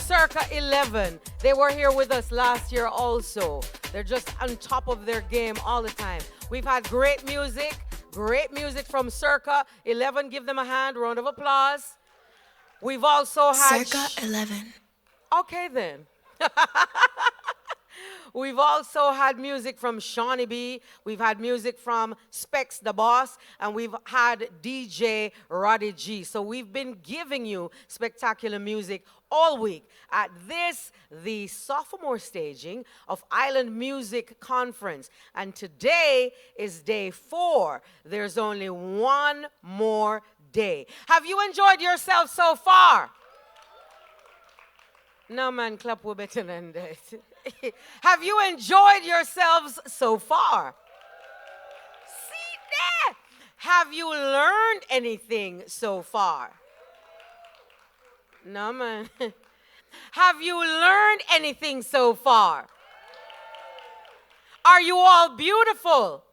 Circa 11. They were here with us last year also. They're just on top of their game all the time. We've had great music from Circa 11. Give them a hand, round of applause. We've also had... Circa 11. Okay, then. We've also had music from Shawnee B. We've had music from Specs the Boss. And we've had DJ Roddy G. So we've been giving you spectacular music all week at this, the sophomore staging of Island Music Conference. And today is day 4. There's only one more day. Have you enjoyed yourself so far? No, man, clap way better than that. Have you enjoyed yourselves so far? See there. Have you learned anything so far? No, man. Have you learned anything so far? Are you all beautiful?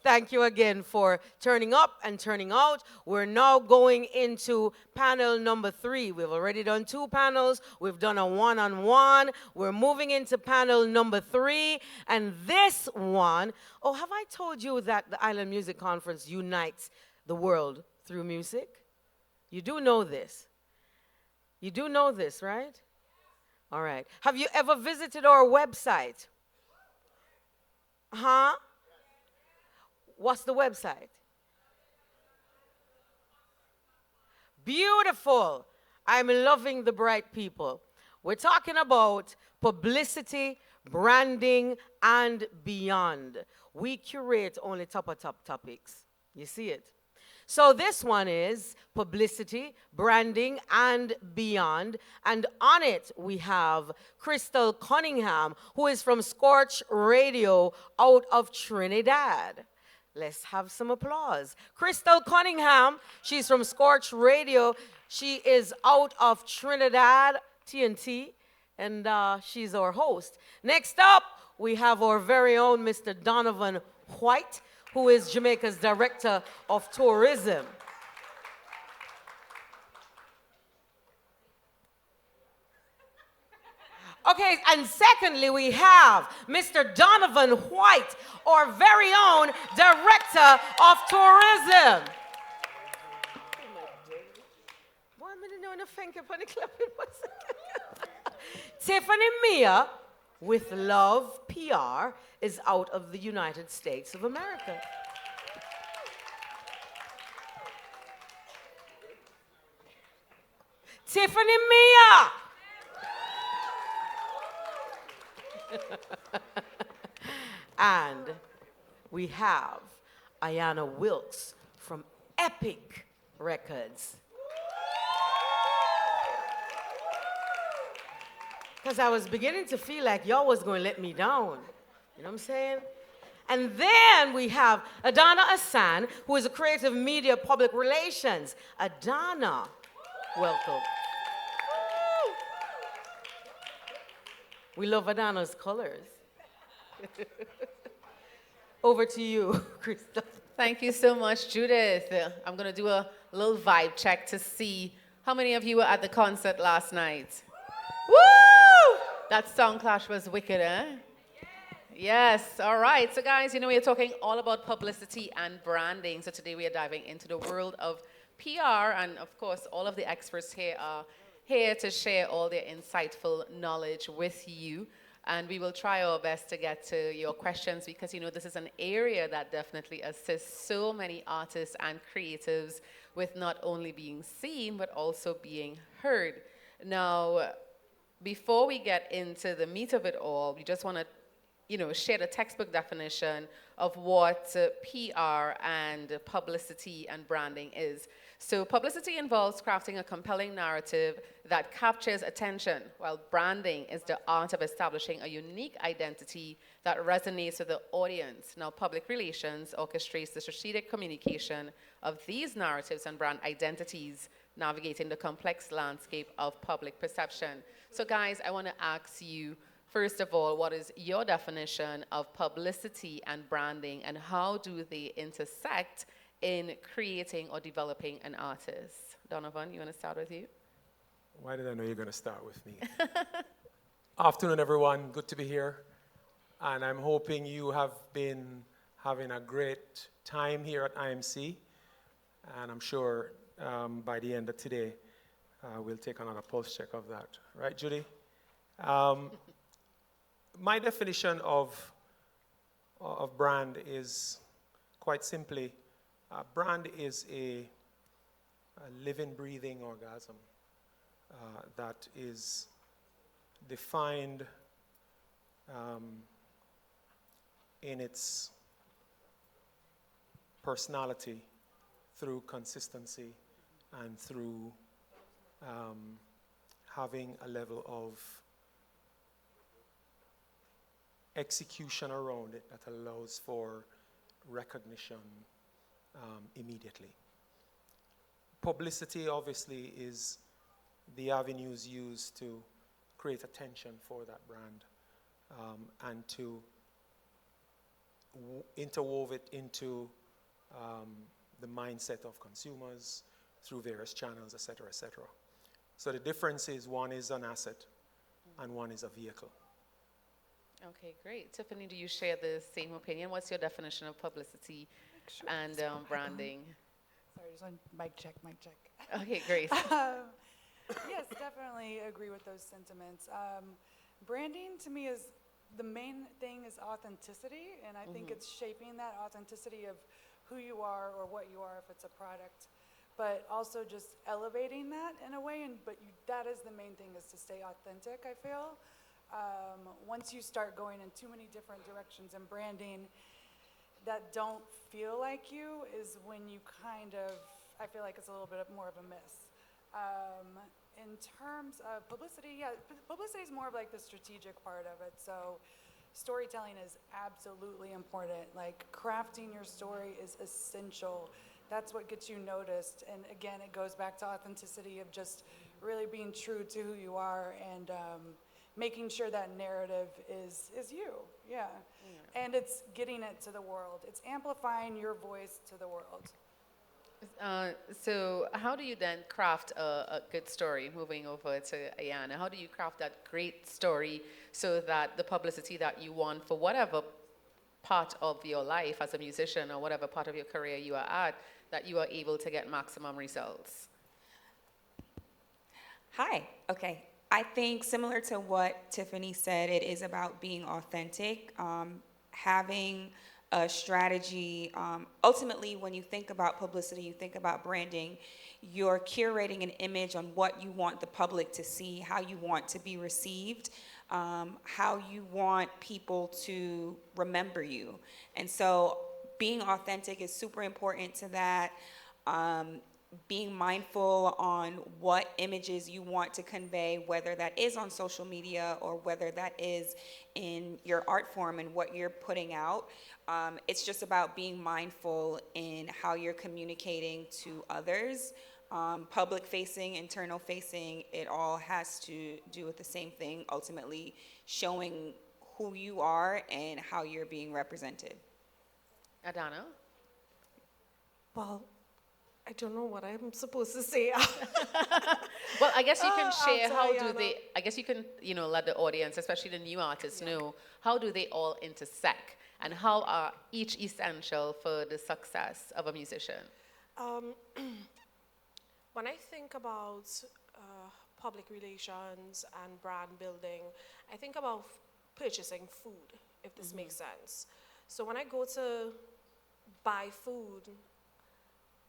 Thank you again for turning up and turning out. We're now going into panel number 3. We've already done 2 panels. We've done a one-on-one. We're moving into panel number 3. And this one, oh, have I told you that the Island Music Conference unites the world through music? You do know this. You do know this, right? All right. Have you ever visited our website? Huh? What's the website? Beautiful. I'm loving the bright people. We're talking about publicity, branding, and beyond. We curate only top topics. You see it? So this one is publicity, branding, and beyond. And on it, we have Crystal Cunningham, who is from Scorch Radio out of Trinidad. Let's have some applause. Crystal Cunningham, she's from Scorch Radio. She is out of Trinidad, TNT, and she's our host. Next up, we have our very own Mr. Donovan White, who is Jamaica's Director of Tourism. Okay, and secondly, we have Mr. Donovan White, our very own Director of Tourism. Tiffany Mia with Love PR is out of the United States of America. Tiffany Mia! And we have Ayana Wilkes from Epic Records. Because I was beginning to feel like y'all was going to let me down. You know what I'm saying? And then we have Adana Asan, who is a creative media public relations. Adana, welcome. We love Adana's colors. Over to you, Crystal. Thank you so much, Judith. I'm going to do a little vibe check to see how many of you were at the concert last night. Woo! That song clash was wicked, eh? Yes, all right. So guys, you know, we're talking all about publicity and branding. So today we are diving into the world of PR. And of course, all of the experts here are here to share all their insightful knowledge with you. And we will try our best to get to your questions because, you know, this is an area that definitely assists so many artists and creatives with not only being seen, but also being heard. Now, before we get into the meat of it all, we just want to, you know, share the textbook definition of what PR and publicity and branding is. So publicity involves crafting a compelling narrative that captures attention, while branding is the art of establishing a unique identity that resonates with the audience. Now, public relations orchestrates the strategic communication of these narratives and brand identities, navigating the complex landscape of public perception. So guys, I want to ask you, first of all, what is your definition of publicity and branding, and how do they intersect in creating or developing an artist? Donovan, you want to start with you? Why did I know you're going to start with me? Afternoon, everyone. Good to be here. And I'm hoping you have been having a great time here at IMC. And I'm sure by the end of today, we'll take another pulse check of that. Right, Judy? My definition of brand is quite simply, brand is a living, breathing organism that is defined in its personality through consistency and through having a level of execution around it that allows for recognition immediately. Publicity obviously is the avenues used to create attention for that brand and to interwove it into the mindset of consumers through various channels, et cetera, et cetera. So the difference is one is an asset and one is a vehicle. Okay, great. Tiffany, do you share the same opinion? What's your definition of publicity and branding? Sorry, just one mic check, mic check. Okay, great. Yes, definitely agree with those sentiments. Branding to me is the main thing is authenticity, and I think it's shaping that authenticity of who you are or what you are if it's a product, but also just elevating that in a way. That is the main thing, is to stay authentic, I feel. Once you start going in too many different directions and branding that don't feel like you is when you I feel like it's a little bit more of a miss. In terms of publicity, yeah, publicity is more of like the strategic part of it. So storytelling is absolutely important. Like crafting your story is essential. That's what gets you noticed. And again, it goes back to authenticity of just really being true to who you are and making sure that narrative is you, yeah. And it's getting it to the world. It's amplifying your voice to the world. So how do you then craft a good story, moving over to Ayana? How do you craft that great story so that the publicity that you want for whatever part of your life as a musician or whatever part of your career you are at, that you are able to get maximum results? Hi, okay. I think similar to what Tiffany said, it is about being authentic, having a strategy. Ultimately, when you think about publicity, you think about branding, you're curating an image on what you want the public to see, how you want to be received, how you want people to remember you. And so being authentic is super important to that. Being mindful on what images you want to convey, whether that is on social media or whether that is in your art form and what you're putting out. It's just about being mindful in how you're communicating to others. Public facing, internal facing, it all has to do with the same thing, ultimately showing who you are and how you're being represented. Adana? Well, I don't know what I'm supposed to say. Well, I guess you can share I'll how tell do they, I guess you can, let the audience, especially the new artists, know how do they all intersect and how are each essential for the success of a musician? When I think about public relations and brand building, I think about purchasing food, if this makes sense. So when I go to buy food,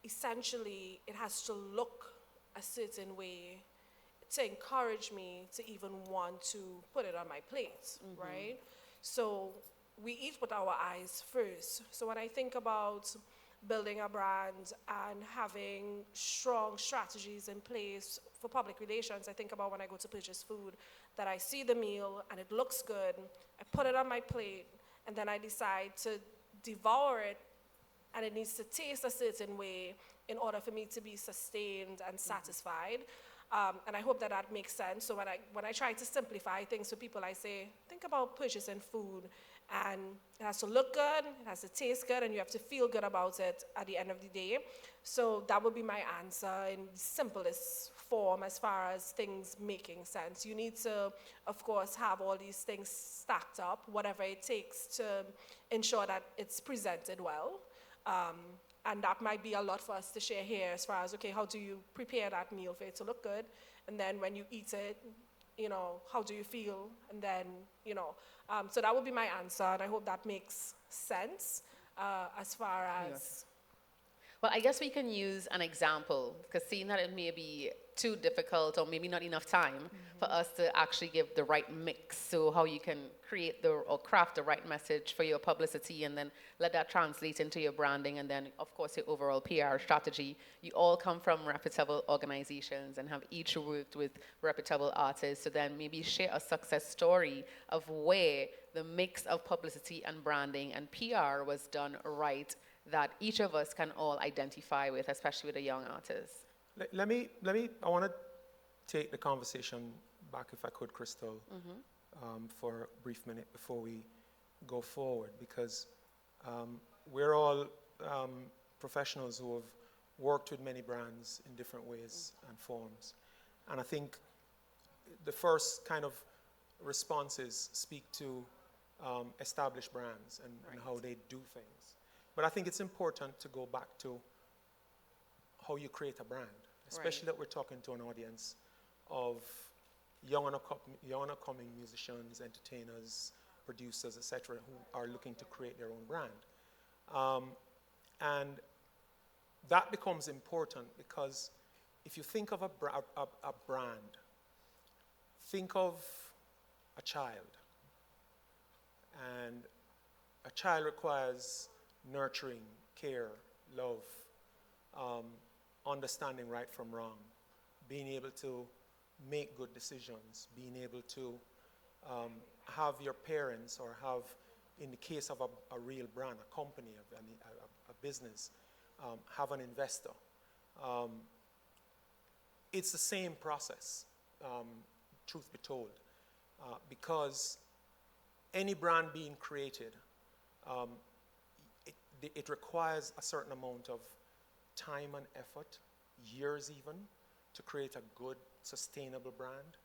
essentially it has to look a certain way to encourage me to even want to put it on my plate, right? So we eat with our eyes first. So when I think about building a brand and having strong strategies in place for public relations, I think about when I go to purchase food, that I see the meal and it looks good, I put it on my plate, and then I decide to devour it, and it needs to taste a certain way in order for me to be sustained and satisfied. And I hope that that makes sense. So when I try to simplify things for people, I say, think about purchasing food And it has to look good, it has to taste good, and you have to feel good about it at the end of the day. So that would be my answer in the simplest form as far as things making sense. You need to, of course, have all these things stacked up, whatever it takes to ensure that it's presented well. And that might be a lot for us to share here as far as, okay, how do you prepare that meal for it to look good? And then when you eat it, how do you feel? And then, so that would be my answer, and I hope that makes sense as far as... Well, I guess we can use an example, because seeing that it may be too difficult or maybe not enough time for us to actually give the right mix, so how you can create or craft the right message for your publicity and then let that translate into your branding and then, of course, your overall PR strategy. You all come from reputable organizations and have each worked with reputable artists, so then maybe share a success story of where the mix of publicity and branding and PR was done right, that each of us can all identify with, especially with the young artists. I want to take the conversation back, if I could, Crystal, for a brief minute before we go forward, because we're all professionals who have worked with many brands in different ways and forms. And I think the first kind of responses speak to established brands and how they do things. But I think it's important to go back to how you create a brand, especially that we're talking to an audience of young and upcoming musicians, entertainers, producers, etc., who are looking to create their own brand. And that becomes important because if you think of a brand, think of a child. And a child requires nurturing, care, love, understanding right from wrong, being able to make good decisions, being able to have your parents, or have, in the case of a real brand, a company, a business, have an investor. It's the same process, truth be told, because any brand being created, it requires a certain amount of time and effort, years even, to create a good, sustainable brand.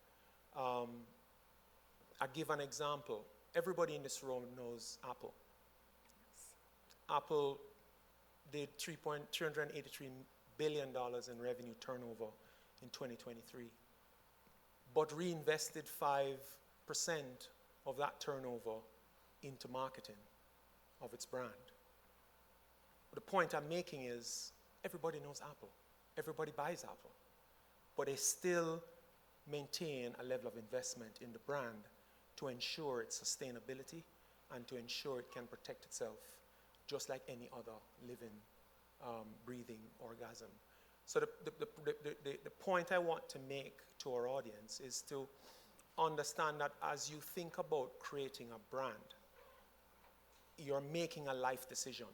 I give an example. Everybody in this room knows Apple. Apple did $383 billion in revenue turnover in 2023, but reinvested 5% of that turnover into marketing of its brand. The point I'm making is everybody knows Apple. Everybody buys Apple. But they still maintain a level of investment in the brand to ensure its sustainability and to ensure it can protect itself just like any other living, breathing organism. So the point I want to make to our audience is to understand that as you think about creating a brand, you're making a life decision.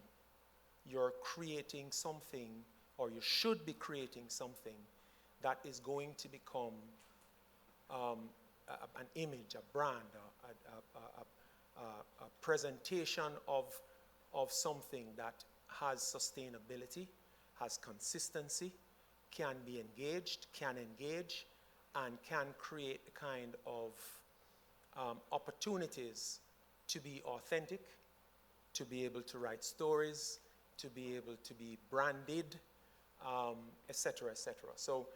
You're creating something, or you should be creating something that is going to become an image, a brand, a presentation of something that has sustainability, has consistency, can be engaged, can engage, and can create the kind of opportunities to be authentic, to be able to write stories, to be able to be branded, et cetera, et cetera. So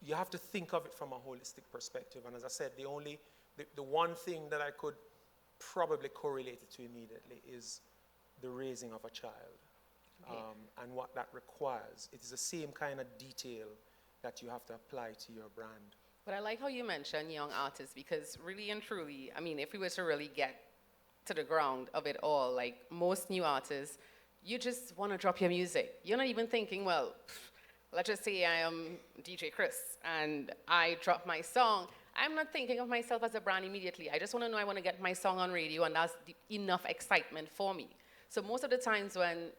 you have to think of it from a holistic perspective. And as I said, the one thing that I could probably correlate it to immediately is the raising of a child, and what that requires. It is the same kind of detail that you have to apply to your brand. But I like how you mention young artists, because really and truly, I mean, if we were to really get to the ground of it all, like most new artists, you just want to drop your music. You're not even thinking, well, let's just say I am DJ Chris and I drop my song. I'm not thinking of myself as a brand immediately. I just want to know I want to get my song on radio, and that's enough excitement for me. So most of the times when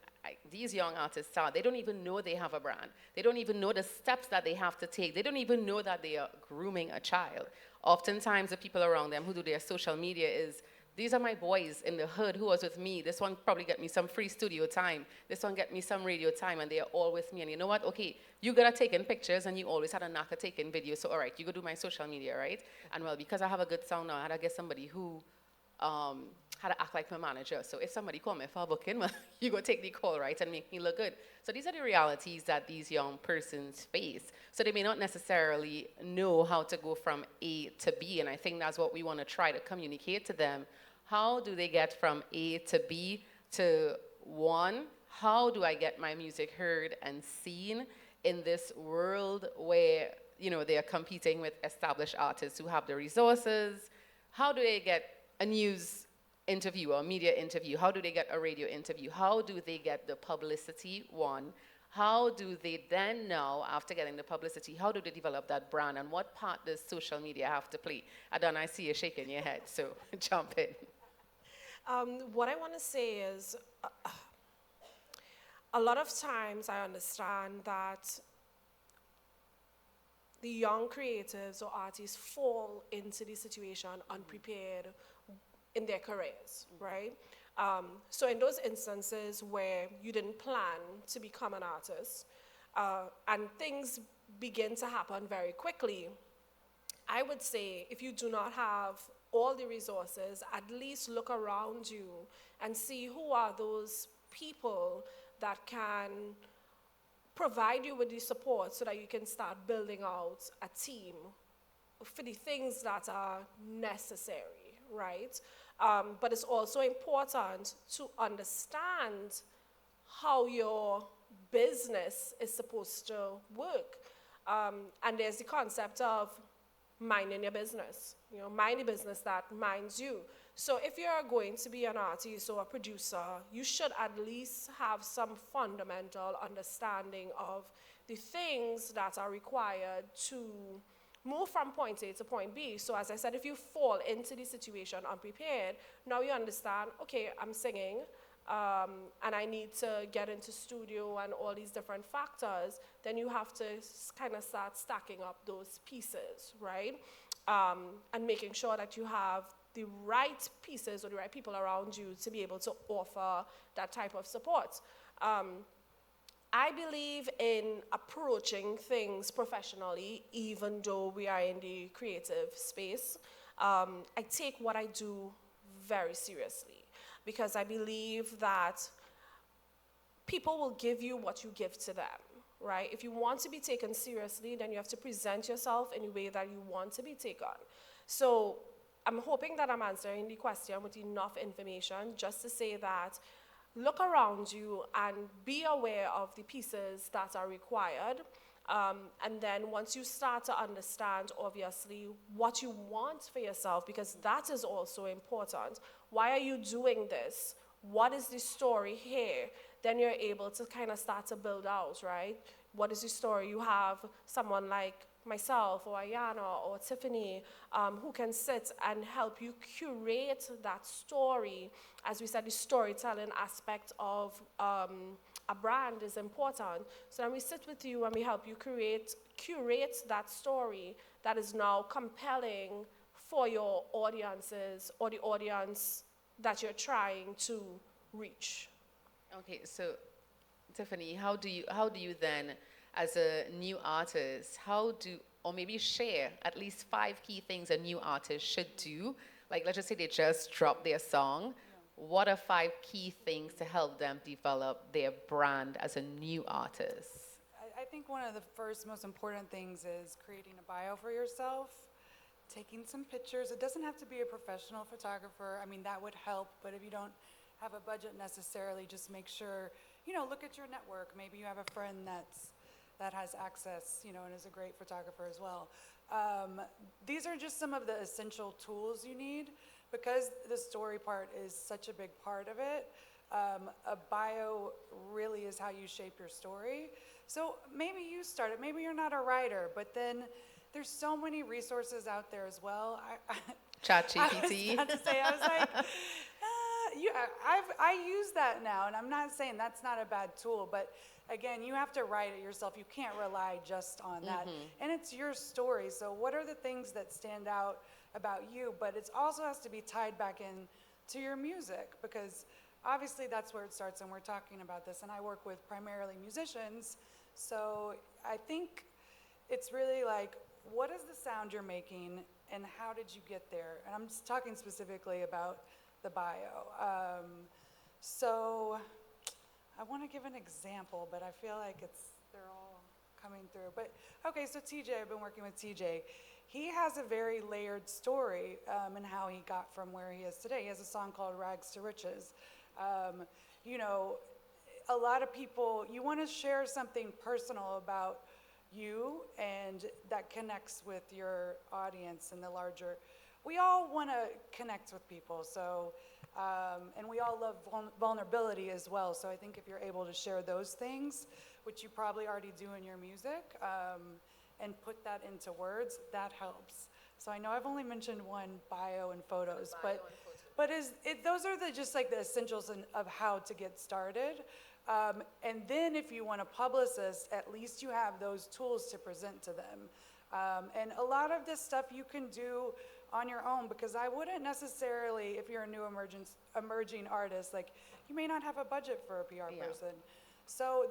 these young artists start, they don't even know they have a brand. They don't even know the steps that they have to take. They don't even know that they are grooming a child. Oftentimes the people around them who do their social media is These are my boys in the hood who was with me. This one probably get me some free studio time. This one get me some radio time, and they are all with me. And you know what? Okay, you gotta take in pictures, and you always had a knack of taking videos. So all right, you go do my social media, right? And well, because I have a good sound now, I had to get somebody who had to act like my manager. So if somebody call me for a booking, well, you go take the call, right, and make me look good. So these are the realities that these young persons face. So they may not necessarily know how to go from A to B, and I think that's what we want to try to communicate to them. How do they get from A to B to one? How do I get my music heard and seen in this world where, you know, they are competing with established artists who have the resources? How do they get a news interview or media interview? How do they get a radio interview? How do they get the publicity, one? How do they then now, after getting the publicity, how do they develop that brand? And what part does social media have to play? Adon, I see you shaking your head, so jump in. What I want to say is, a lot of times I understand that the young creatives or artists fall into the situation unprepared in their careers, right? So in those instances where you didn't plan to become an artist, and things begin to happen very quickly, I would say if you do not have all the resources, at least look around you and see who are those people that can provide you with the support so that you can start building out a team for the things that are necessary, right? But it's also important to understand how your business is supposed to work. And there's the concept of minding your business, you know, mind the business that minds you. So if you're going to be an artist or a producer, you should at least have some fundamental understanding of the things that are required to move from point A to point B. So as I said, if you fall into the situation unprepared, now you understand, okay, I'm singing, and I need to get into studio and all these different factors, then you have to kind of start stacking up those pieces, right? And making sure that you have the right pieces or the right people around you to be able to offer that type of support. I believe in approaching things professionally, even though we are in the creative space. I take what I do very seriously because I believe that people will give you what you give to them, right? If you want to be taken seriously, then you have to present yourself in a way that you want to be taken. So I'm hoping that I'm answering the question with enough information just to say that look around you and be aware of the pieces that are required. And then once you start to understand, obviously, what you want for yourself, because that is also important. Why are you doing this? What is the story here? Then you're able to kind of start to build out, right? What is the story? You have someone like myself or Ayana or Tiffany who can sit and help you curate that story. As we said, the storytelling aspect of a brand is important. So then we sit with you and we help you curate that story that is now compelling for your audiences or the audience that you're trying to reach. Okay, so Tiffany, how do you then, as a new artist, or maybe share at least 5 key things a new artist should do? Like, let's just say they just dropped their song. What are 5 key things to help them develop their brand as a new artist? I think one of the first most important things is creating a bio for yourself, taking some pictures. It doesn't have to be a professional photographer. I mean, that would help, but if you don't have a budget necessarily, just make sure, look at your network. Maybe you have a friend that has access, and is a great photographer as well. These are just some of the essential tools you need because the story part is such a big part of it. A bio really is how you shape your story. So maybe you start it. Maybe you're not a writer, but then there's so many resources out there as well. ChatGPT. I was about to say, I was like, I use that now, and I'm not saying that's not a bad tool, but again, you have to write it yourself. You can't rely just on that. And it's your story. So what are the things that stand out about you? But it also has to be tied back in to your music, because obviously that's where it starts, and we're talking about this, and I work with primarily musicians, so I think it's really like, what is the sound you're making, and how did you get there? And I'm just talking specifically about the bio. So I want to give an example, but I feel like they're all coming through. But okay, so TJ, I've been working with TJ. He has a very layered story in how he got from where he is today. He has a song called Rags to Riches. You know, a lot of people, you want to share something personal about you and that connects with your audience and the larger. We all want to connect with people, so, and we all love vulnerability as well. So I think if you're able to share those things, which you probably already do in your music, and put that into words, that helps. So I know I've only mentioned one, bio and photos, but those are just like the essentials of how to get started. And then if you want a publicist, at least you have those tools to present to them. And a lot of this stuff you can do on your own, because I wouldn't necessarily, if you're a new emerging artist, like you may not have a budget for a PR person. So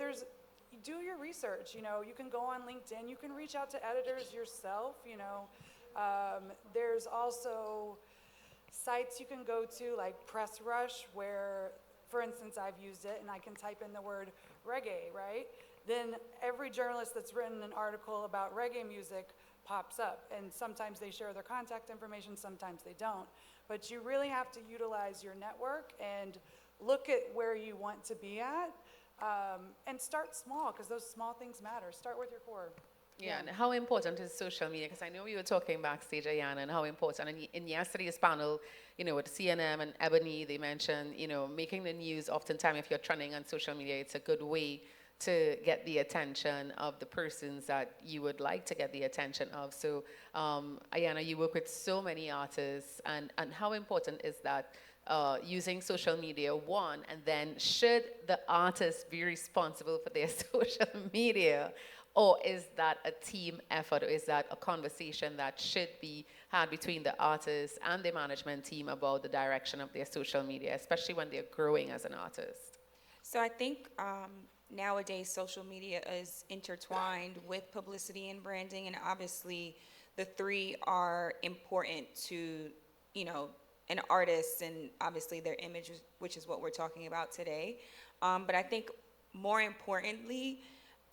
do your research, you know, you can go on LinkedIn, you can reach out to editors yourself, you know. There's also sites you can go to like Press Rush, where, for instance, I've used it and I can type in the word reggae, right? Then every journalist that's written an article about reggae music pops up, and sometimes they share their contact information, sometimes they don't. But you really have to utilize your network and look at where you want to be at, and start small, because those small things matter. Start with your core. Yeah, and how important is social media? Because I know we were talking backstage, Ayana, and how important. And in yesterday's panel, you know, with CNN and Ebony, they mentioned, you know, making the news. Oftentimes, if you're trending on social media, it's a good way to get the attention of the persons that you would like to get the attention of. So, Ayana, you work with so many artists, and how important is that? Using social media, one, and then should the artist be responsible for their social media? Or is that a team effort, or is that a conversation that should be had between the artist and the management team about the direction of their social media, especially when they're growing as an artist? So I think nowadays social media is intertwined with publicity and branding, and obviously the three are important to, you know, an artist and obviously their image, which is what we're talking about today. But I think more importantly,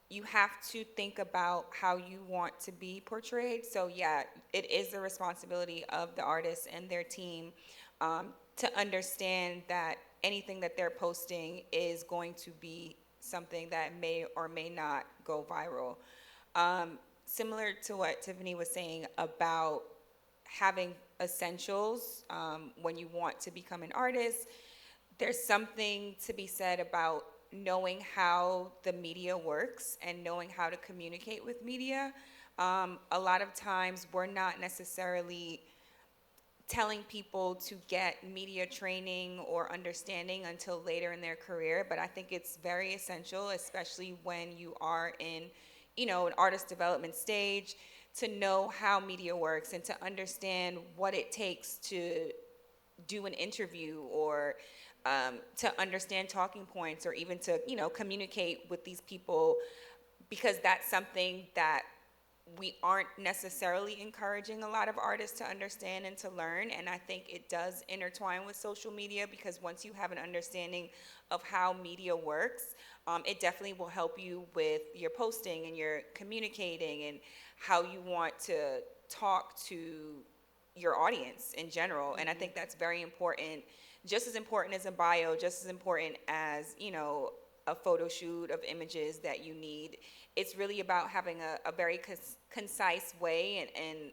you have to think about how you want to be portrayed. So yeah, it is the responsibility of the artist and their team to understand that anything that they're posting is going to be something that may or may not go viral. Similar to what Tiffany was saying about having essentials when you want to become an artist, there's something to be said about knowing how the media works and knowing how to communicate with media. A lot of times we're not necessarily telling people to get media training or understanding until later in their career, but I think it's very essential, especially when you are in, you know, an artist development stage, to know how media works and to understand what it takes to do an interview, or to understand talking points, or even to, you know, communicate with these people, because that's something that we aren't necessarily encouraging a lot of artists to understand and to learn. And I think it does intertwine with social media, because once you have an understanding of how media works, it definitely will help you with your posting and your communicating and how you want to talk to your audience in general. And I think that's very important, just as important as a bio, just as important as, you know, a photo shoot of images that you need. It's really about having a very concise way and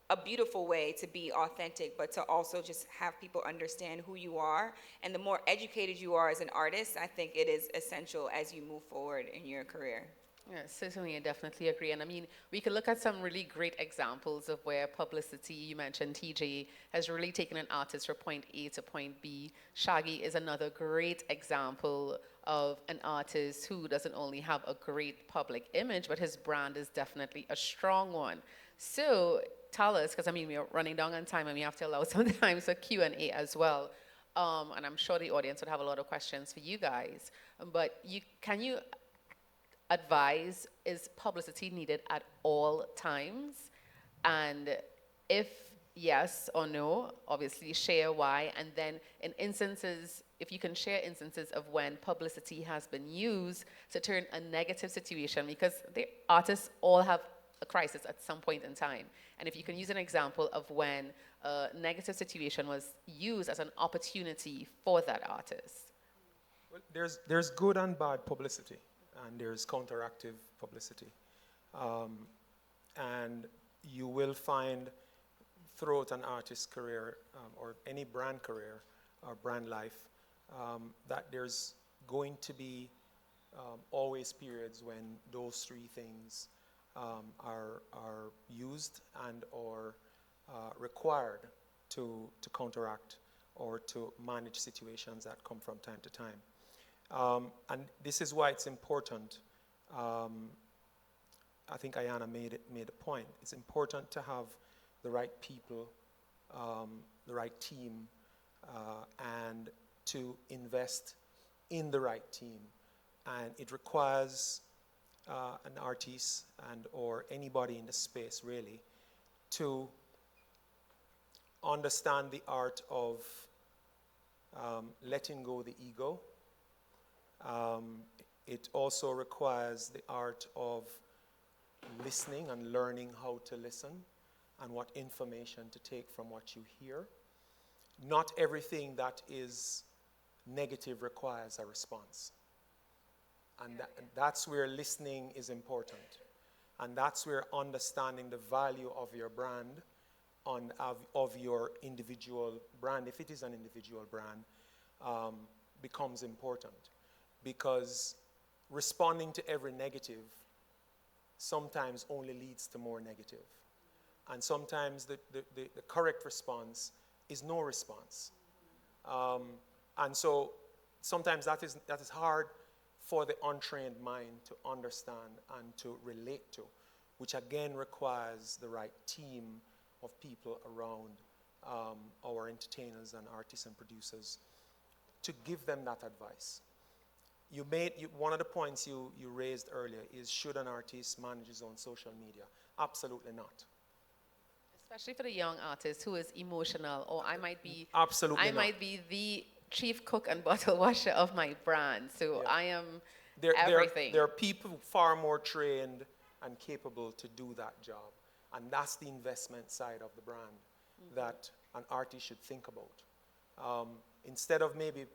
a beautiful way to be authentic, but to also just have people understand who you are. And the more educated you are as an artist, I think it is essential as you move forward in your career. Yeah, certainly, I definitely agree. And I mean, we could look at some really great examples of where publicity, you mentioned TJ, has really taken an artist from point A to point B. Shaggy is another great example of an artist who doesn't only have a great public image, but his brand is definitely a strong one. So tell us, because I mean, we're running down on time and we have to allow some time for Q&A as well. and I'm sure the audience would have a lot of questions for you guys, but can you advise, is publicity needed at all times? And if yes or no, obviously share why, and then in instances, if you can share instances of when publicity has been used to turn a negative situation, because the artists all have a crisis at some point in time. And if you can use an example of when a negative situation was used as an opportunity for that artist. Well, there's good and bad publicity, and there's counteractive publicity. And you will find throughout an artist's career or any brand career or brand life that there's going to be always periods when those three things are used and or required to counteract or to manage situations that come from time to time. And this is why it's important. I think Ayana made a point. It's important to have the right people, the right team, and to invest in the right team. And it requires an artist and or anybody in the space really to understand the art of letting go the ego. It also requires the art of listening and learning how to listen and what information to take from what you hear. Not everything that is negative requires a response. And that's where listening is important. And that's where understanding the value of your brand, of your individual brand, if it is an individual brand, becomes important. Because responding to every negative sometimes only leads to more negative. And sometimes the correct response is no response. And so sometimes that is hard for the untrained mind to understand and to relate to, which again requires the right team of people around our entertainers and artists and producers to give them that advice. One of the points you raised earlier is, should an artist manage his own social media? Absolutely not. Especially for the young artist who is emotional, or I might be Absolutely be the chief cook and bottle washer of my brand, so Yeah. I am There everything. are people far more trained and capable to do that job. And that's the investment side of the brand that an artist should think about. Instead of maybe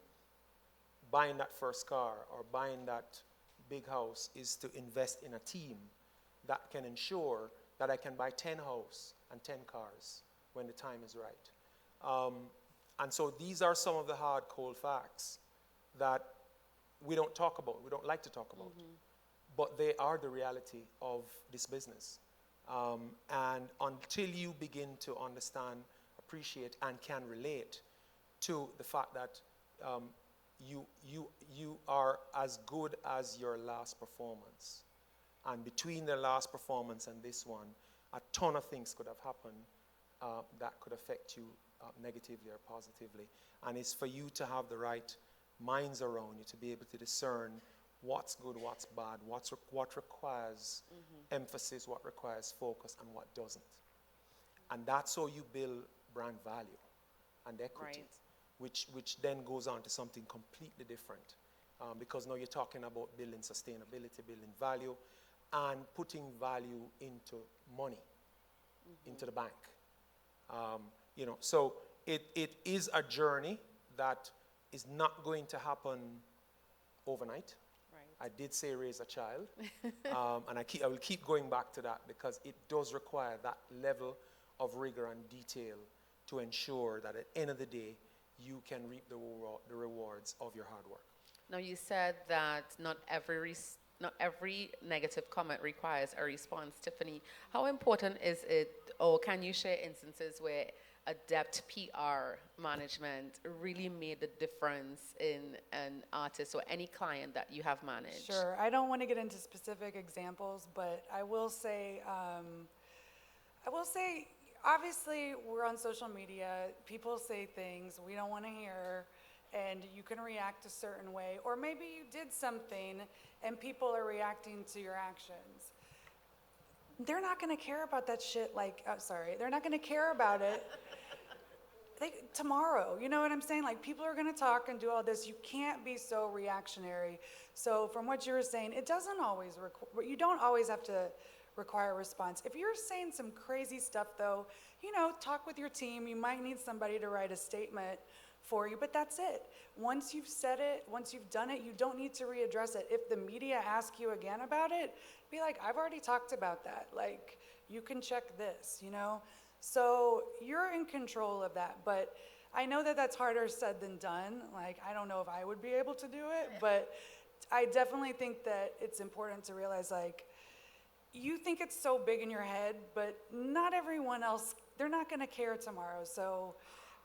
buying that first car or buying that big house, is to invest in a team that can ensure that I can buy 10 houses and 10 cars when the time is right. And so these are some of the hard, cold facts that we don't talk about, we don't like to talk about, but they are the reality of this business. And until you begin to understand, appreciate, and can relate to the fact that you are as good as your last performance, and between the last performance and this one, a ton of things could have happened that could affect you negatively or positively. And it's for you to have the right minds around you to be able to discern what's good, what's bad, what requires emphasis, what requires focus, and what doesn't. And that's how you build brand value and equity, Right. which then goes on to something completely different. Because now you're talking about building sustainability, building value, and putting value into money, into the bank. So it is a journey that is not going to happen overnight. Right. I did say raise a child, and I will keep going back to that, because it does require that level of rigor and detail to ensure that at the end of the day, you can reap the rewards of your hard work. Now, you said that not every negative comment requires a response. Tiffany, how important is it, or can you share instances where adept PR management really made a difference in an artist or any client that you have managed? Sure. I don't want to get into specific examples, but I will say obviously we're on social media. People say things we don't want to hear, and you can react a certain way. Or maybe you did something and people are reacting to your actions. They're not going to care about that shit they're not going to care about it tomorrow. You know what I'm saying? Like, people are going to talk and do all this. You can't be so reactionary. So from what you were saying, it doesn't always you don't always have to require a response. If you're saying some crazy stuff, though, talk with your team. You might need somebody to write a statement for you, but that's it. Once you've said it, once you've done it, you don't need to readdress it. If the media ask you again about it, be like, I've already talked about that. Like, you can check this, So you're in control of that, but I know that that's harder said than done. Like, I don't know if I would be able to do it, but I definitely think that it's important to realize, like, you think it's so big in your head, but not everyone else, they're not gonna care tomorrow. So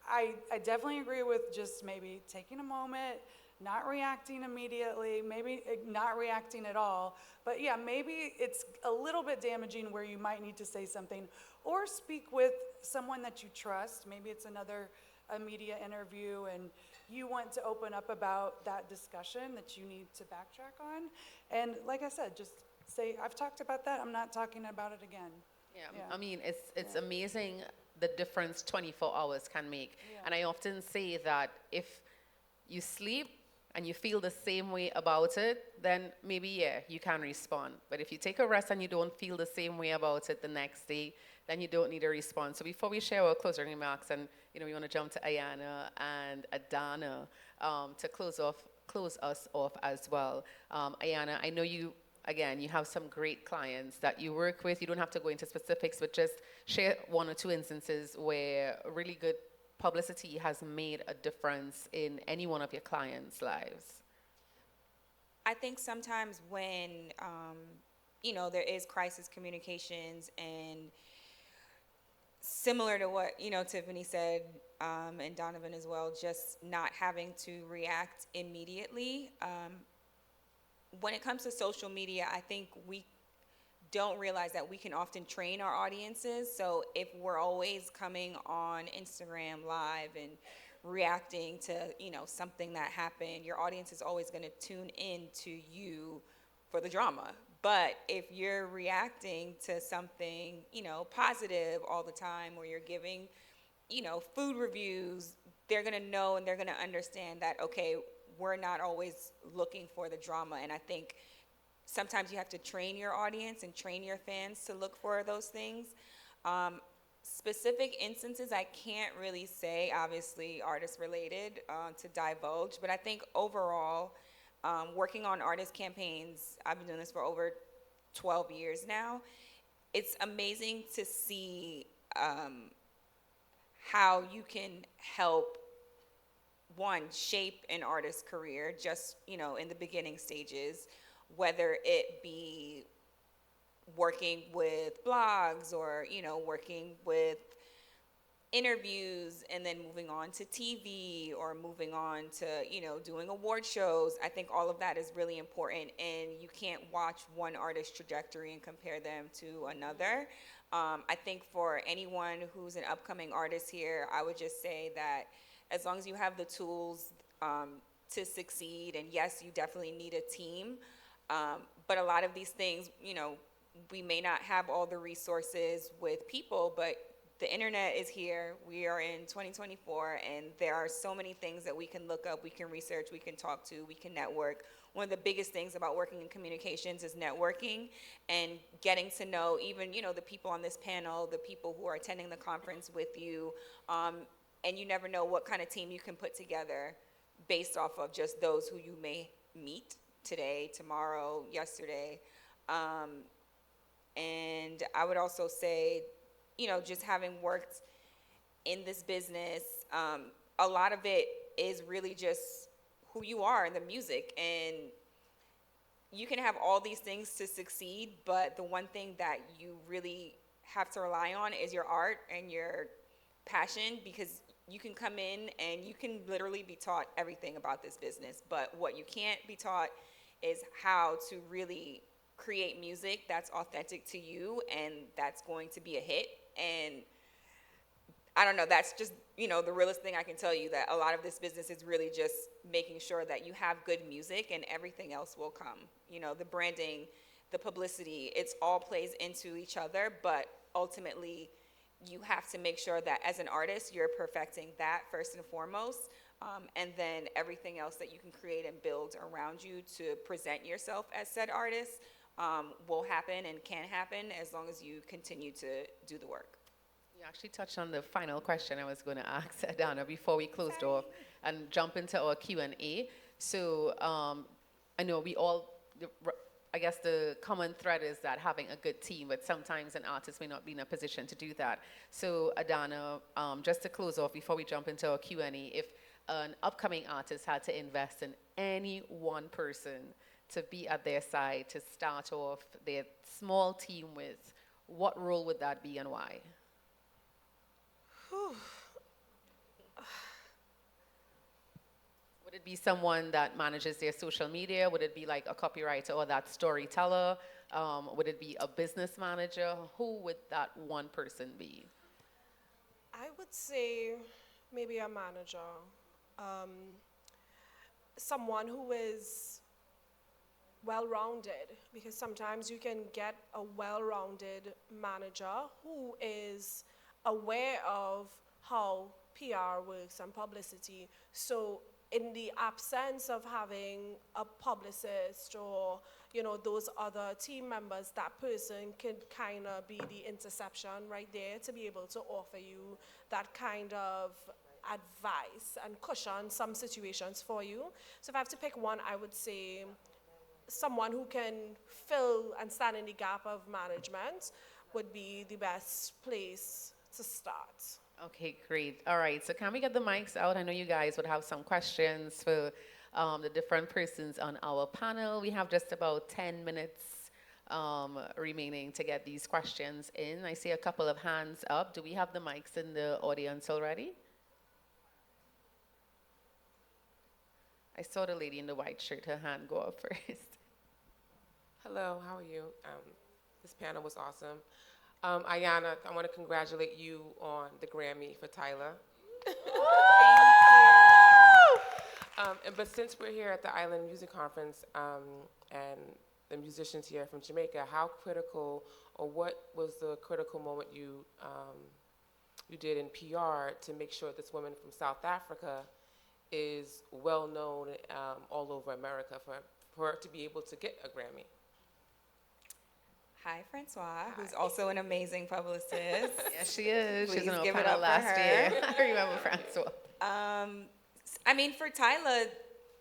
I definitely agree with just maybe taking a moment, not reacting immediately, maybe not reacting at all. But yeah, maybe it's a little bit damaging where you might need to say something or speak with someone that you trust. Maybe it's a media interview and you want to open up about that discussion that you need to backtrack on. And like I said, just say, I've talked about that, I'm not talking about it again. Yeah. I mean, it's amazing the difference 24 hours can make. Yeah. And I often say that if you sleep and you feel the same way about it, then maybe, you can respond. But if you take a rest and you don't feel the same way about it the next day, then you don't need a response. So before we share our closing remarks, and we want to jump to Ayana and Adana to close us off as well. Ayana, I know you have some great clients that you work with. You don't have to go into specifics, but just share one or two instances where really good publicity has made a difference in any one of your clients' lives. I think sometimes when, there is crisis communications, and similar to what, Tiffany said, and Donovan as well, just not having to react immediately. When it comes to social media, I think we don't realize that we can often train our audiences. So if we're always coming on Instagram Live and reacting to, something that happened, your audience is always going to tune in to you for the drama. But if you're reacting to something, positive all the time, or you're giving, food reviews, they're going to know and they're going to understand that, okay, we're not always looking for the drama. And I think sometimes you have to train your audience and train your fans to look for those things. Specific instances, I can't really say, obviously artist related, to divulge, but I think overall, working on artist campaigns, I've been doing this for over 12 years now. It's amazing to see how you can help shape an artist's career just, in the beginning stages, whether it be working with blogs or, working with interviews and then moving on to TV or moving on to, doing award shows. I think all of that is really important, and you can't watch one artist's trajectory and compare them to another. I think for anyone who's an upcoming artist here, I would just say that as long as you have the tools to succeed, and yes, you definitely need a team, but a lot of these things, we may not have all the resources with people, but the internet is here. We are in 2024, and there are so many things that we can look up, we can research, we can talk to, we can network. One of the biggest things about working in communications is networking and getting to know even, the people on this panel, the people who are attending the conference with you, and you never know what kind of team you can put together based off of just those who you may meet today, tomorrow, yesterday. And I would also say, just having worked in this business, a lot of it is really just who you are in the music. And you can have all these things to succeed, but the one thing that you really have to rely on is your art and your passion, because you can come in and you can literally be taught everything about this business, but what you can't be taught is how to really create music that's authentic to you and that's going to be a hit. And I don't know, that's just, the realest thing I can tell you, that a lot of this business is really just making sure that you have good music and everything else will come. The branding, the publicity, it's all plays into each other, but ultimately you have to make sure that as an artist, you're perfecting that first and foremost, and then everything else that you can create and build around you to present yourself as said artist will happen and can happen as long as you continue to do the work. You actually touched on the final question I was going to ask Adana before we closed off and jump into our Q&A. So I know I guess the common thread is that having a good team, but sometimes an artist may not be in a position to do that. So Adana, just to close off before we jump into our Q&A, if an upcoming artist had to invest in any one person to be at their side to start off their small team with, what role would that be and why? Would it be someone that manages their social media? Would it be like a copywriter or that storyteller? Would it be a business manager? Who would that one person be? I would say maybe a manager, someone who is well-rounded, because sometimes you can get a well-rounded manager who is aware of how PR works and publicity. So in the absence of having a publicist or, those other team members, that person can kind of be the interception right there to be able to offer you that kind of advice and cushion some situations for you. So if I have to pick one, I would say someone who can fill and stand in the gap of management would be the best place to start. Okay, great. All right, so can we get the mics out? I know you guys would have some questions for the different persons on our panel. We have just about 10 minutes remaining to get these questions in. I see a couple of hands up. Do we have the mics in the audience already? I saw the lady in the white shirt, her hand go up first. Hello, how are you? This panel was awesome. Ayana, I want to congratulate you on the Grammy for Tyler. But since we're here at the Island Music Conference and the musicians here from Jamaica, how critical, or what was the critical moment you did in PR to make sure this woman from South Africa is well known all over America for her to be able to get a Grammy? Hi, Francois, who's also an amazing publicist. Yes, she is. She's Please an give it panel up for last her. year. I remember Francois. For Tyla,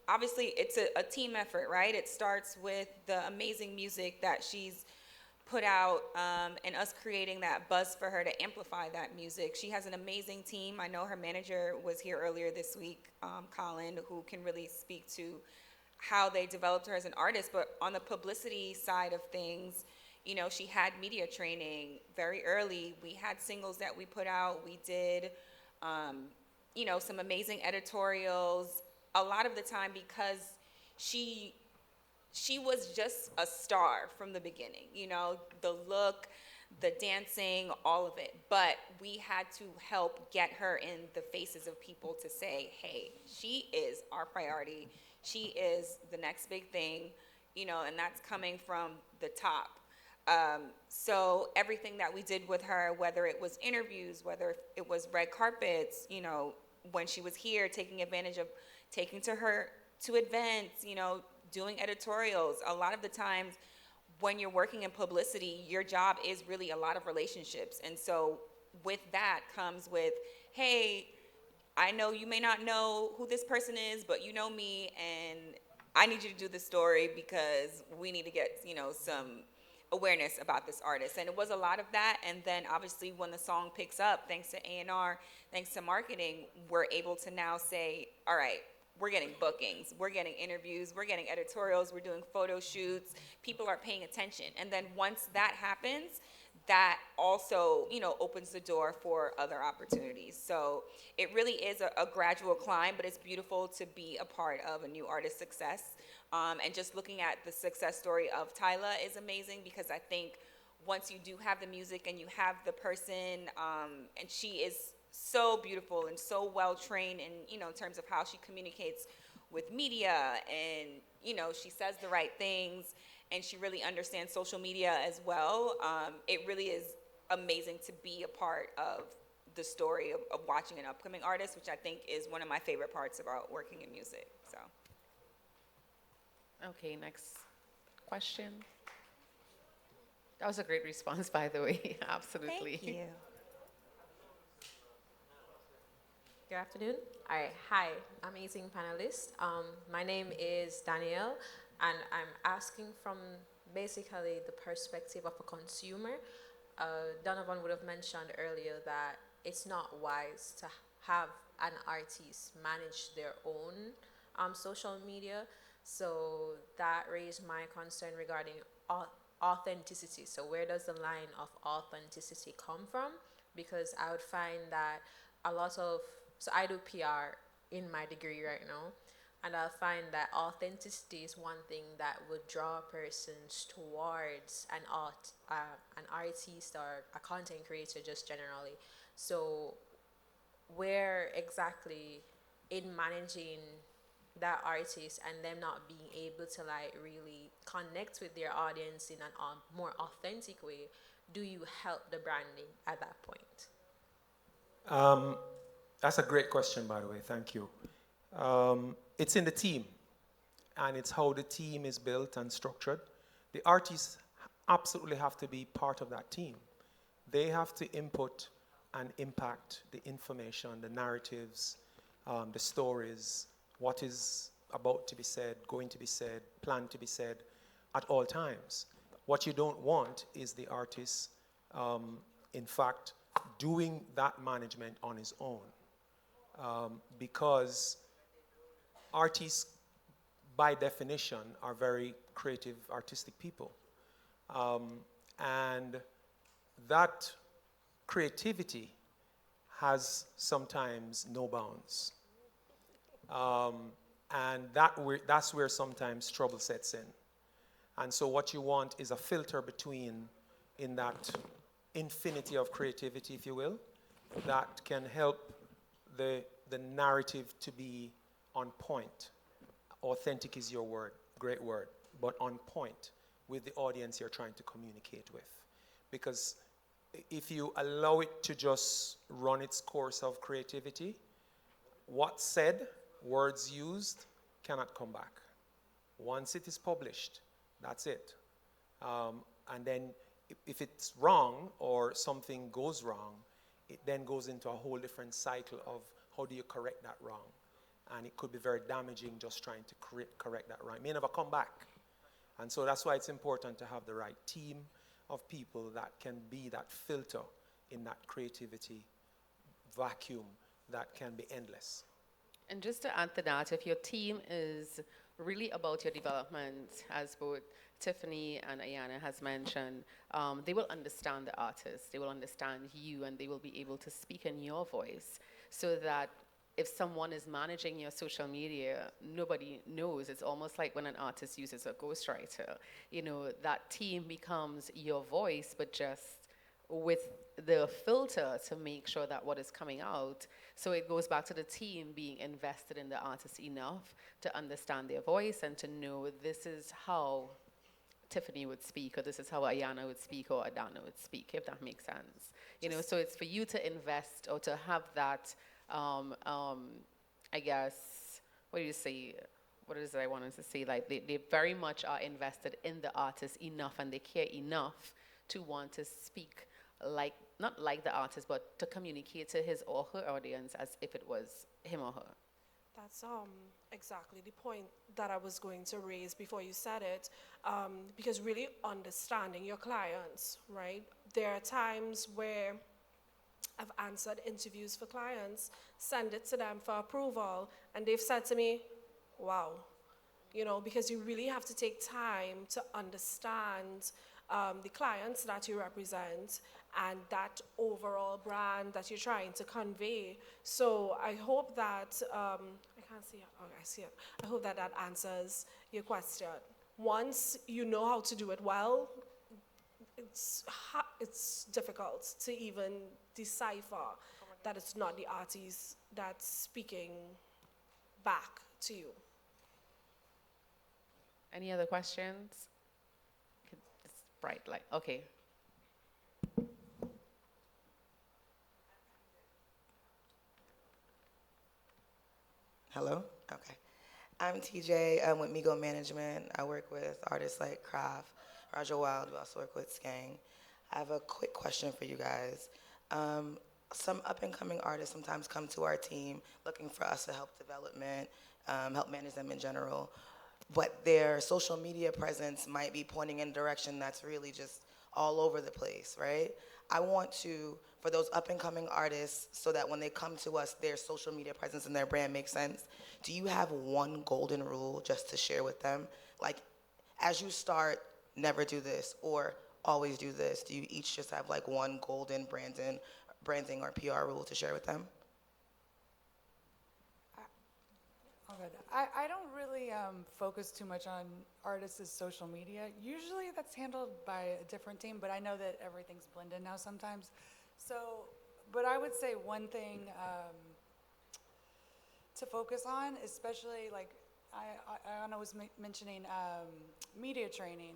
obviously it's a team effort, right? It starts with the amazing music that she's put out and us creating that buzz for her to amplify that music. She has an amazing team. I know her manager was here earlier this week, Colin, who can really speak to how they developed her as an artist. But on the publicity side of things, she had media training very early. We had singles that we put out. We did, some amazing editorials. A lot of the time because she was just a star from the beginning, the look, the dancing, all of it. But we had to help get her in the faces of people to say, hey, she is our priority. She is the next big thing, and that's coming from the top. So everything that we did with her, whether it was interviews, whether it was red carpets, when she was here, taking advantage of taking her to events, doing editorials. A lot of the times when you're working in publicity, your job is really a lot of relationships. And so with that comes with, hey, I know you may not know who this person is, but you know me, and I need you to do the story because we need to get, some awareness about this artist. And it was a lot of that. And then obviously when the song picks up, thanks to A&R, thanks to marketing, we're able to now say, all right, we're getting bookings, we're getting interviews, we're getting editorials, we're doing photo shoots, people are paying attention. And then once that happens, that also, opens the door for other opportunities. So it really is a gradual climb, but it's beautiful to be a part of a new artist's success. And just looking at the success story of Tyla is amazing because I think once you do have the music and you have the person, and she is so beautiful and so well trained in, in terms of how she communicates with media, and, she says the right things, and she really understands social media as well. It really is amazing to be a part of the story of watching an upcoming artist, which I think is one of my favorite parts about working in music. So. Okay, next question. That was a great response, by the way. Absolutely. Thank you. Good afternoon. All right. Hi, amazing panelists. My name is Danielle, and I'm asking from basically the perspective of a consumer. Donovan would have mentioned earlier that it's not wise to have an artist manage their own social media. So that raised my concern regarding authenticity. So where does the line of authenticity come from? Because I would find that a lot of, so I do PR in my degree right now, and I'll find that authenticity is one thing that would draw persons towards an artist or a content creator just generally. So where exactly in managing that artist and them not being able to like really connect with their audience in a more authentic way, do you help the branding at that point? That's a great question, by the way. Thank you. It's in the team, and it's how the team is built and structured. The artists absolutely have to be part of that team. They have to input and impact the information, the narratives, the stories, what is about to be said, going to be said, planned to be said at all times. What you don't want is the artist, in fact, doing that management on his own. Because artists, by definition, are very creative, artistic people. And that creativity has sometimes no bounds. And that's where sometimes trouble sets in. And so what you want is a filter between, in that infinity of creativity, if you will, that can help the narrative to be on point. Authentic is your word, great word, but on point with the audience you're trying to communicate with. Because if you allow it to just run its course of creativity, what's said, words used, cannot come back. Once it is published, that's it. And then if it's wrong or something goes wrong, it then goes into a whole different cycle of how do you correct that wrong. And it could be very damaging just trying to correct that wrong. It may never come back. And so that's why it's important to have the right team of people that can be that filter in that creativity vacuum that can be endless. And just to add to that, if your team is really about your development, as both Tiffany and Ayana has mentioned, they will understand the artist, they will understand you, and they will be able to speak in your voice, so that if someone is managing your social media, nobody knows. It's almost like when an artist uses a ghostwriter. You know, that team becomes your voice, but just with the filter to make sure that what is coming out. So it goes back to the team being invested in the artist enough to understand their voice and to know this is how Tiffany would speak, or this is how Ayana would speak, or Adana would speak, if that makes sense. You know, so it's for you to invest or to have that, I guess, what do you say? What is it I wanted to say? Like they very much are invested in the artist enough, and they care enough to want to speak like, not like the artist, but to communicate to his or her audience as if it was him or her. That's exactly the point that I was going to raise before you said it, because really understanding your clients, right? There are times where I've answered interviews for clients, send it to them for approval, and they've said to me, wow, you know, because you really have to take time to understand the clients that you represent and that overall brand that you're trying to convey. So I hope that, I can't see it, okay, I see it. I hope that that answers your question. Once you know how to do it well, it's difficult to even decipher that it's not the artist that's speaking back to you. Any other questions? It's bright light. Okay. Hello? Okay. I'm TJ. I'm with Migo Management. I work with artists like Kraft, Roger Wild. We also work with Skang. I have a quick question for you guys. Some up-and-coming artists sometimes come to our team looking for us to help development, help manage them in general, but their social media presence might be pointing in a direction that's really just all over the place, right? I want to, for those up-and-coming artists, so that when they come to us, their social media presence and their brand makes sense, do you have one golden rule just to share with them? Like, as you start, never do this, or always do this. Do you each just have like one golden branding or PR rule to share with them? I don't really focus too much on artists' social media. Usually that's handled by a different team, but I know that everything's blended now sometimes. So, but I would say one thing to focus on, especially like Anna was mentioning media training.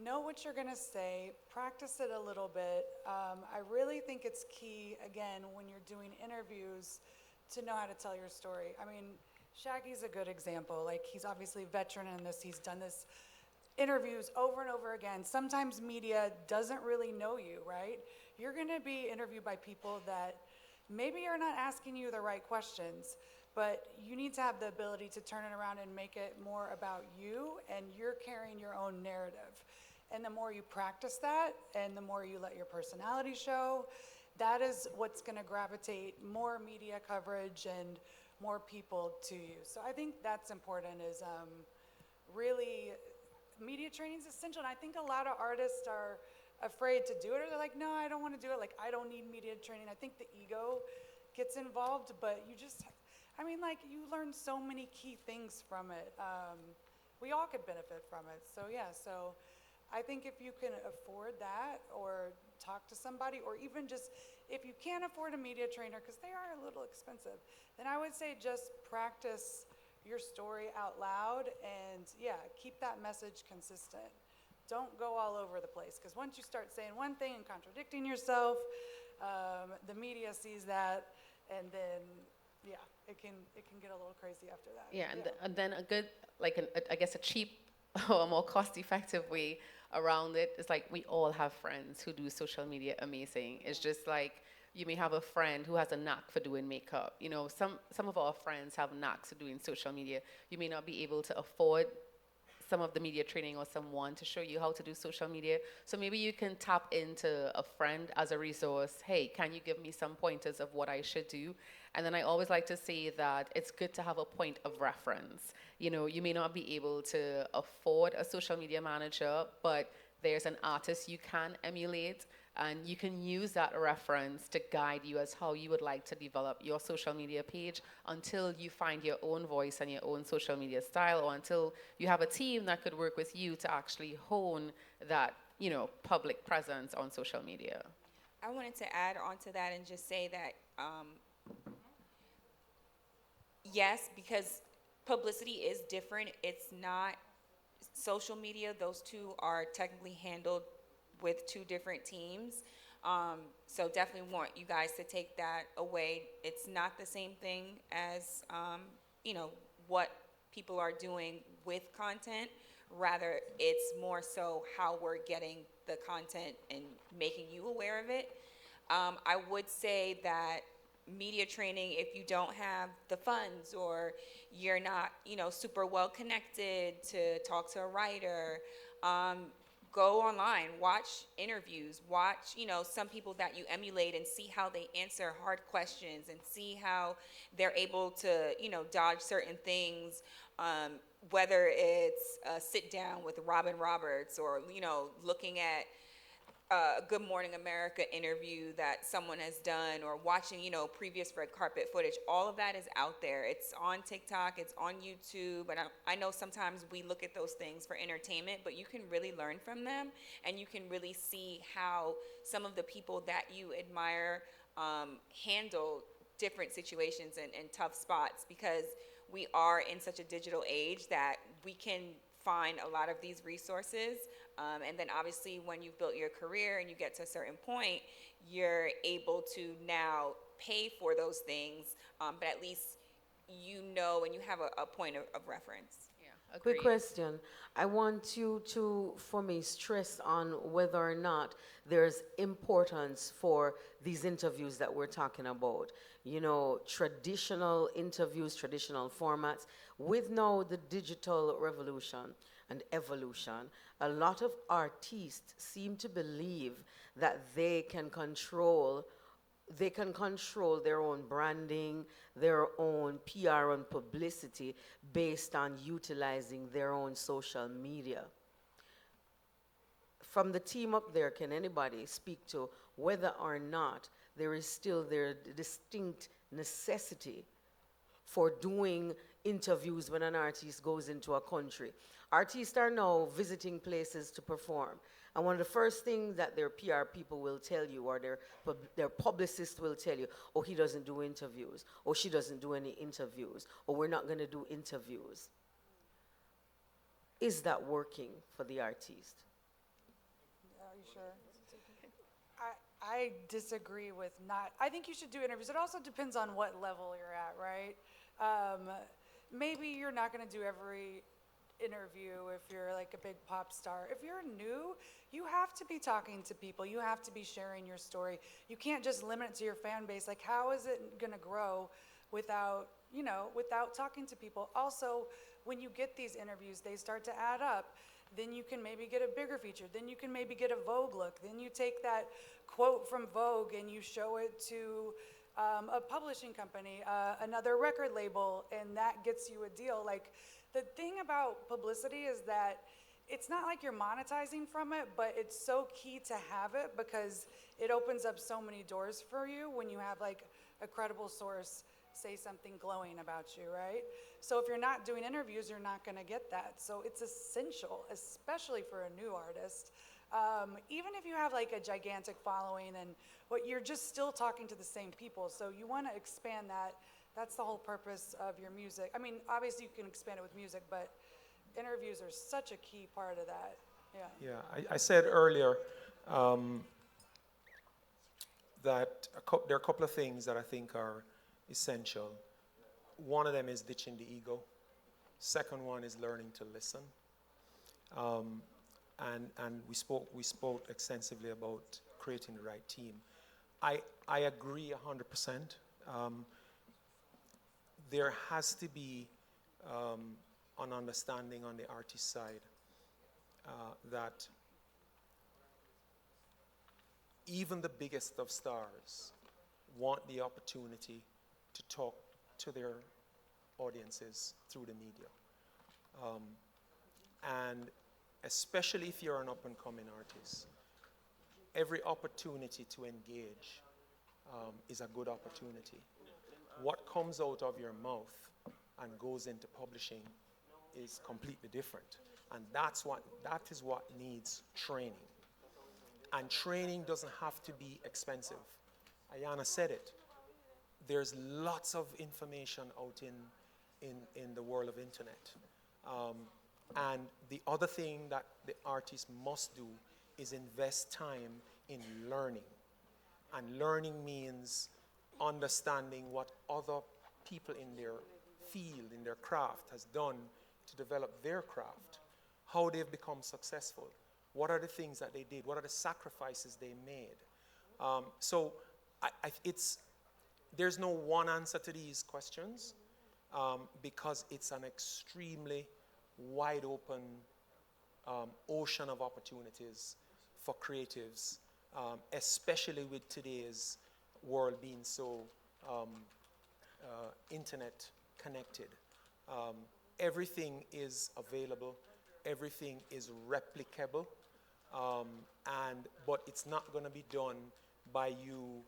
Know what you're gonna say, practice it a little bit. I really think it's key, again, when you're doing interviews, to know how to tell your story. I mean, Shaggy's a good example. Like, he's obviously a veteran in this. He's done this interviews over and over again. Sometimes media doesn't really know you, right? You're gonna be interviewed by people that maybe are not asking you the right questions, but you need to have the ability to turn it around and make it more about you, and you're carrying your own narrative. And the more you practice that, and the more you let your personality show, that is what's gonna gravitate more media coverage and more people to you. So I think that's important, is really, media training is essential. And I think a lot of artists are afraid to do it, or they're like, no, I don't wanna do it. Like, I don't need media training. I think the ego gets involved, but you just, I mean, like, you learn so many key things from it. We all could benefit from it. So yeah, so I think if you can afford that, or talk to somebody, or even just, if you can't afford a media trainer, because they are a little expensive, then I would say just practice your story out loud, and yeah, keep that message consistent. Don't go all over the place, because once you start saying one thing and contradicting yourself, the media sees that, and then yeah, it can get a little crazy after that. Yeah, and then a good, like, I guess a cheap or a more cost-effective way around it is, like, we all have friends who do social media amazing. It's just like, you may have a friend who has a knack for doing makeup. You know, some of our friends have knacks for doing social media. You may not be able to afford some of the media training or someone to show you how to do social media. So maybe you can tap into a friend as a resource. Hey, can you give me some pointers of what I should do? And then I always like to say that it's good to have a point of reference. You know, you may not be able to afford a social media manager, but there's an artist you can emulate, and you can use that reference to guide you as how you would like to develop your social media page until you find your own voice and your own social media style, or until you have a team that could work with you to actually hone that, you know, public presence on social media. I wanted to add on to that and just say that, yes, because publicity is different. It's not social media. Those two are technically handled with two different teams. So definitely want you guys to take that away. It's not the same thing as, you know, what people are doing with content. Rather, it's more so how we're getting the content and making you aware of it. I would say that media training, if you don't have the funds, or you're not, you know, super well connected to talk to a writer, go online, watch interviews, watch, you know, some people that you emulate, and see how they answer hard questions, and see how they're able to, you know, dodge certain things, whether it's a sit down with Robin Roberts, or, you know, looking at Good Morning America interview that someone has done, or watching, you know, previous red carpet footage. All of that is out there. It's on TikTok, it's on YouTube, and I know sometimes we look at those things for entertainment, but you can really learn from them, and you can really see how some of the people that you admire handle different situations and tough spots, because we are in such a digital age that we can find a lot of these resources. And then obviously when you've built your career and you get to a certain point, you're able to now pay for those things, but at least you know and you have a point of reference. Yeah, Quick agreed. question. I want you to, for me, stress on whether or not there's importance for these interviews that we're talking about. You know, traditional interviews, traditional formats. With now the digital revolution and evolution, a lot of artists seem to believe that they can control their own branding, their own PR and publicity based on utilizing their own social media. From the team up there, can anybody speak to whether or not there is still their distinct necessity for doing interviews when an artist goes into a country? Artists are now visiting places to perform. And one of the first things that their PR people will tell you, or their publicist will tell you, oh, he doesn't do interviews, or she doesn't do any interviews, or we're not going to do interviews. Is that working for the artist? Are you sure? I disagree with not. I think you should do interviews. It also depends on what level you're at, right? Maybe you're not going to do every interview if you're like a big pop star. If you're new, you have to be talking to people. You have to be sharing your story. You can't just limit it to your fan base. Like, how is it going to grow without talking to people? Also, when you get these interviews, they start to add up. Then you can maybe get a bigger feature. Then you can maybe get a Vogue look. Then you take that quote from Vogue and you show it to a publishing company, another record label, and that gets you a deal. Like, the thing about publicity is that it's not like you're monetizing from it, but it's so key to have it because it opens up so many doors for you when you have like a credible source say something glowing about you, right? So if you're not doing interviews, you're not going to get that. So it's essential, especially for a new artist. Even if you have like a gigantic following and you're just still talking to the same people. So you want to expand that. That's the whole purpose of your music. I mean, obviously you can expand it with music, but interviews are such a key part of that. Yeah. Yeah, I said earlier that there are a couple of things that I think are essential. One of them is ditching the ego. Second one is learning to listen. And we spoke extensively about creating the right team. I agree 100%. There has to be an understanding on the artist side that even the biggest of stars want the opportunity to talk to their audiences through the media. And especially if you're an up-and-coming artist, every opportunity to engage is a good opportunity. What comes out of your mouth and goes into publishing is completely different. And that is what needs training. And training doesn't have to be expensive. Ayana said it. There's lots of information out in the world of internet. And the other thing that the artist must do is invest time in learning. And learning means understanding what other people in their field, in their craft, has done to develop their craft, how they've become successful, what are the things that they did, what are the sacrifices they made. So there's no one answer to these questions because it's an extremely wide open ocean of opportunities for creatives, especially with today's world being so internet connected. Everything is available, everything is replicable, but it's not going to be done by you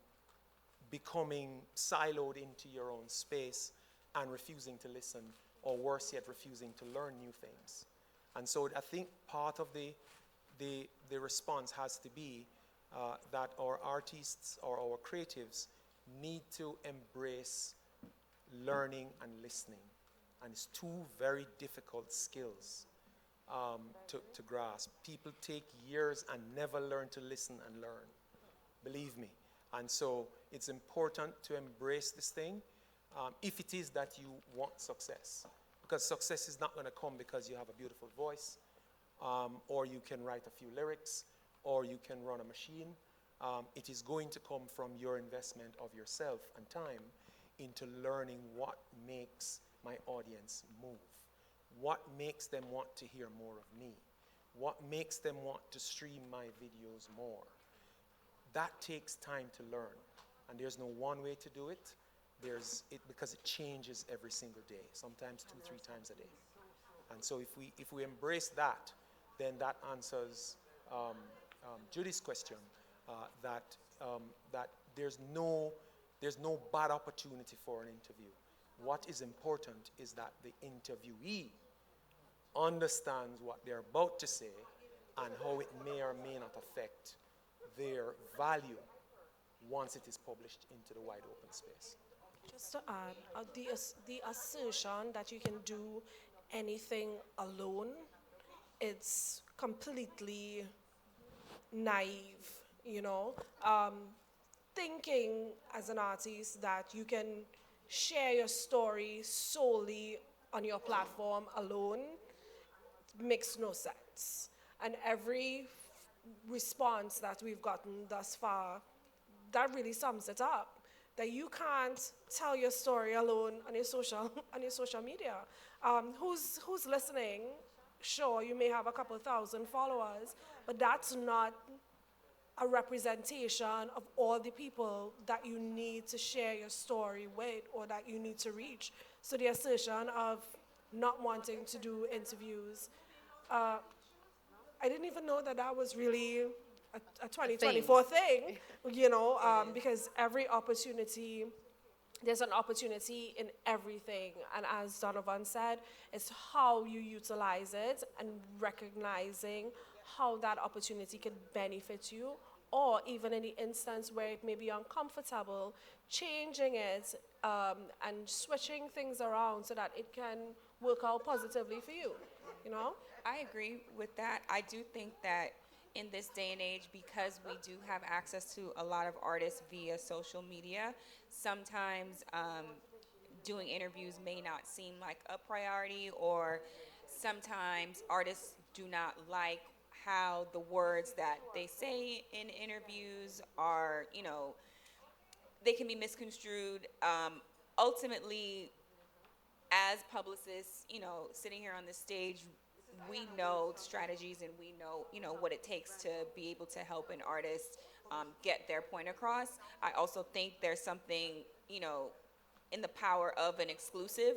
becoming siloed into your own space and refusing to listen, or worse yet, refusing to learn new things. And so I think part of the response has to be that our artists or our creatives need to embrace learning and listening. And it's two very difficult skills to grasp. People take years and never learn to listen and learn, believe me. And so it's important to embrace this thing if it is that you want success. Because success is not going to come because you have a beautiful voice, or you can write a few lyrics, or you can run a machine. It is going to come from your investment of yourself and time into learning what makes my audience move, what makes them want to hear more of me, what makes them want to stream my videos more. That takes time to learn, and there's no one way to do it. Because it changes every single day, sometimes 2-3 times a day. And so if we embrace that, then that answers Judy's question, that there's no bad opportunity for an interview. What is important is that the interviewee understands what they're about to say and how it may or may not affect their value once it is published into the wide open space. Just to add, the assertion that you can do anything alone, it's completely naive, you know. Thinking as an artist that you can share your story solely on your platform alone makes no sense. And every response that we've gotten thus far, that really sums it up. That you can't tell your story alone on your social media. Who's listening? Sure, you may have a couple thousand followers, but that's not a representation of all the people that you need to share your story with or that you need to reach. So the assertion of not wanting to do interviews, I didn't even know that was really a 2024 thing, you know, because every opportunity, there's an opportunity in everything. And as Donovan said, it's how you utilize it and recognizing how that opportunity can benefit you, or even in the instance where it may be uncomfortable, changing it and switching things around so that it can work out positively for you, you know? I agree with that. I do think that in this day and age, because we do have access to a lot of artists via social media, sometimes doing interviews may not seem like a priority, or sometimes artists do not like how the words that they say in interviews are, you know, they can be misconstrued. Ultimately, as publicists, you know, sitting here on the stage, we know strategies and we know, you know, what it takes to be able to help an artist get their point across. I also think there's something, you know, in the power of an exclusive,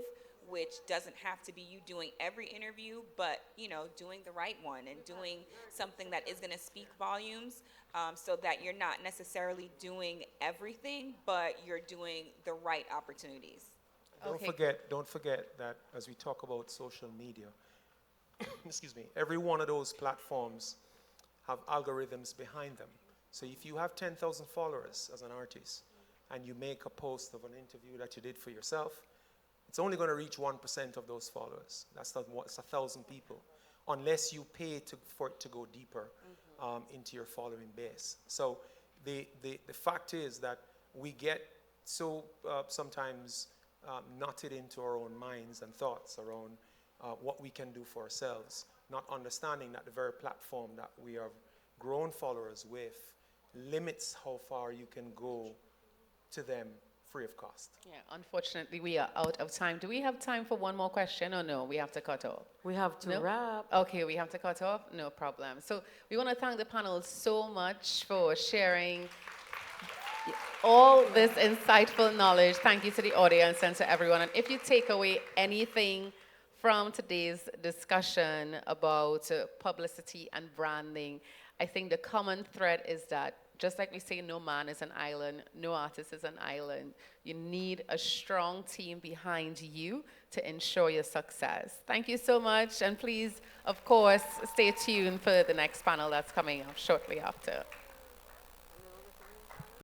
which doesn't have to be you doing every interview, but, you know, doing the right one and doing something that is going to speak volumes, so that you're not necessarily doing everything, but you're doing the right opportunities. Don't forget that as we talk about social media, excuse me, every one of those platforms have algorithms behind them. So if you have 10,000 followers as an artist and you make a post of an interview that you did for yourself, it's only going to reach 1% of those followers. That's 1,000 people, unless you pay for it to go deeper into your following base. So the fact is that we get so sometimes knotted into our own minds and thoughts around what we can do for ourselves, not understanding that the very platform that we have grown followers with limits how far you can go to them free of cost. Yeah, unfortunately, we are out of time. Do we have time for one more question or no? We have to cut off. We have to wrap. Okay, we have to cut off? No problem. So we want to thank the panel so much for sharing all this insightful knowledge. Thank you to the audience and to everyone. And if you take away anything from today's discussion about publicity and branding, I think the common thread is that just like we say, no man is an island, no artist is an island. You need a strong team behind you to ensure your success. Thank you so much, and please, of course, stay tuned for the next panel that's coming up shortly after.